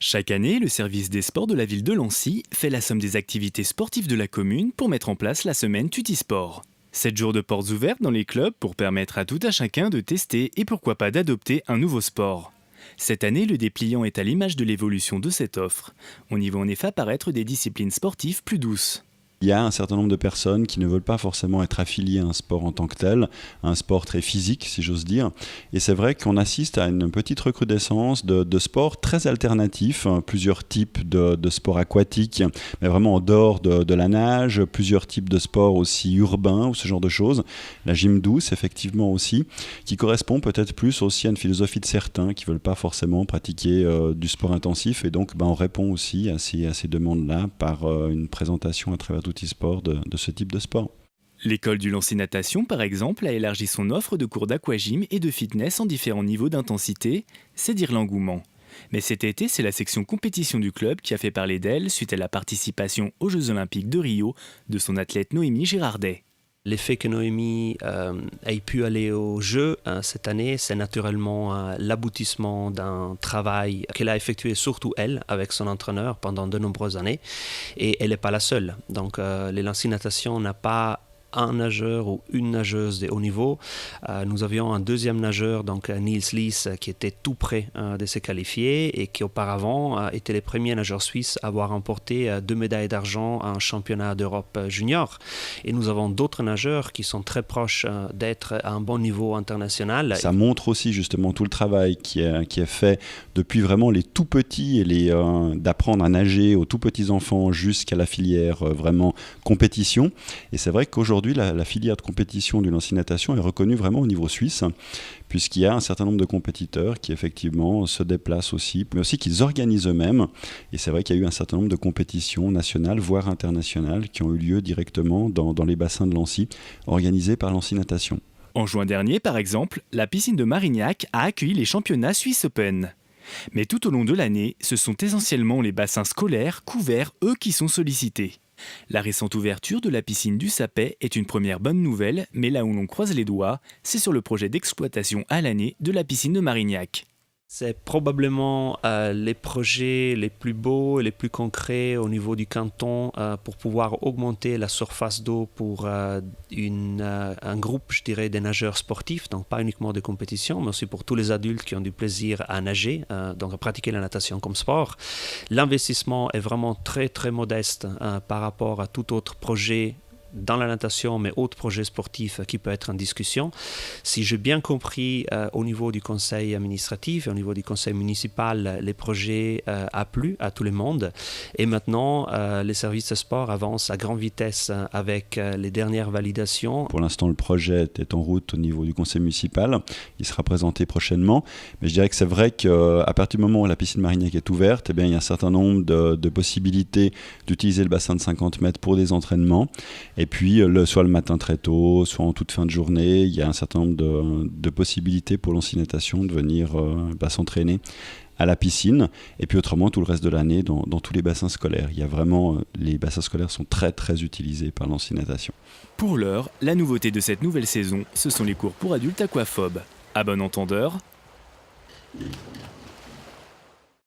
Chaque année, le service des sports de la ville de Lancy fait la somme des activités sportives de la commune pour mettre en place la semaine Tutisport. 7 jours de portes ouvertes dans les clubs pour permettre à tout un chacun de tester et pourquoi pas d'adopter un nouveau sport. Cette année, le dépliant est à l'image de l'évolution de cette offre. On y voit en effet apparaître des disciplines sportives plus douces. Il y a un certain nombre de personnes qui ne veulent pas forcément être affiliées à un sport en tant que tel, un sport très physique si j'ose dire. Et c'est vrai qu'on assiste à une petite recrudescence de sports très alternatifs, plusieurs types de sports aquatiques, mais vraiment en dehors de la nage, plusieurs types de sports aussi urbains ou ce genre de choses. La gym douce effectivement aussi, qui correspond peut-être plus aussi à une philosophie de certains qui ne veulent pas forcément pratiquer du sport intensif. Et donc on répond aussi à ces demandes-là par une présentation à travers Tutisport de ce type de sport. L'école du Lancy Natation, par exemple, a élargi son offre de cours d'aquagym et de fitness en différents niveaux d'intensité, c'est dire l'engouement. Mais cet été, c'est la section compétition du club qui a fait parler d'elle suite à la participation aux Jeux Olympiques de Rio de son athlète Noémie Girardet. L'effet que Noémie ait pu aller au jeu cette année, c'est naturellement l'aboutissement d'un travail qu'elle a effectué surtout elle, avec son entraîneur pendant de nombreuses années. Et elle n'est pas la seule. Donc les Lancy Natation n'a pas un nageur ou une nageuse de haut niveau. Nous avions un deuxième nageur, donc Niels Lies, qui était tout près de se qualifier et qui auparavant était le premier nageur suisse à avoir remporté 2 médailles d'argent à un championnat d'Europe junior. Et nous avons d'autres nageurs qui sont très proches d'être à un bon niveau international. Ça montre aussi justement tout le travail qui est fait depuis vraiment les tout petits et d'apprendre à nager aux tout petits enfants jusqu'à la filière vraiment compétition. Et c'est vrai qu'aujourd'hui, la filière de compétition du Lancy Natation est reconnue vraiment au niveau suisse, puisqu'il y a un certain nombre de compétiteurs qui effectivement se déplacent aussi, mais aussi qu'ils organisent eux-mêmes. Et c'est vrai qu'il y a eu un certain nombre de compétitions nationales, voire internationales, qui ont eu lieu directement dans les bassins de Lancy, organisées par Lancy Natation. En juin dernier, par exemple, la piscine de Marignac a accueilli les championnats Swiss Open. Mais tout au long de l'année, ce sont essentiellement les bassins scolaires couverts, eux, qui sont sollicités. La récente ouverture de la piscine du Sapet est une première bonne nouvelle, mais là où l'on croise les doigts, c'est sur le projet d'exploitation à l'année de la piscine de Marignac. C'est probablement les projets les plus beaux et les plus concrets au niveau du canton pour pouvoir augmenter la surface d'eau pour un groupe, je dirais, des nageurs sportifs, donc pas uniquement de compétition, mais aussi pour tous les adultes qui ont du plaisir à nager, donc à pratiquer la natation comme sport. L'investissement est vraiment très très modeste par rapport à tout autre projet dans la natation, mais autres projets sportifs qui peuvent être en discussion. Si j'ai bien compris, au niveau du conseil administratif et au niveau du conseil municipal, les projets a plu à tout le monde. Et maintenant, les services de sport avancent à grande vitesse avec les dernières validations. Pour l'instant, le projet est en route au niveau du conseil municipal. Il sera présenté prochainement. Mais je dirais que c'est vrai qu'à partir du moment où la piscine Marignac est ouverte, eh bien, il y a un certain nombre de possibilités d'utiliser le bassin de 50 mètres pour des entraînements. Et puis, soit le matin très tôt, soit en toute fin de journée, il y a un certain nombre de possibilités pour Lancy Natation de venir s'entraîner à la piscine. Et puis autrement, tout le reste de l'année, dans tous les bassins scolaires. Il y a vraiment, les bassins scolaires sont très très utilisés par Lancy Natation. Pour l'heure, la nouveauté de cette nouvelle saison, ce sont les cours pour adultes aquaphobes. À bon entendeur.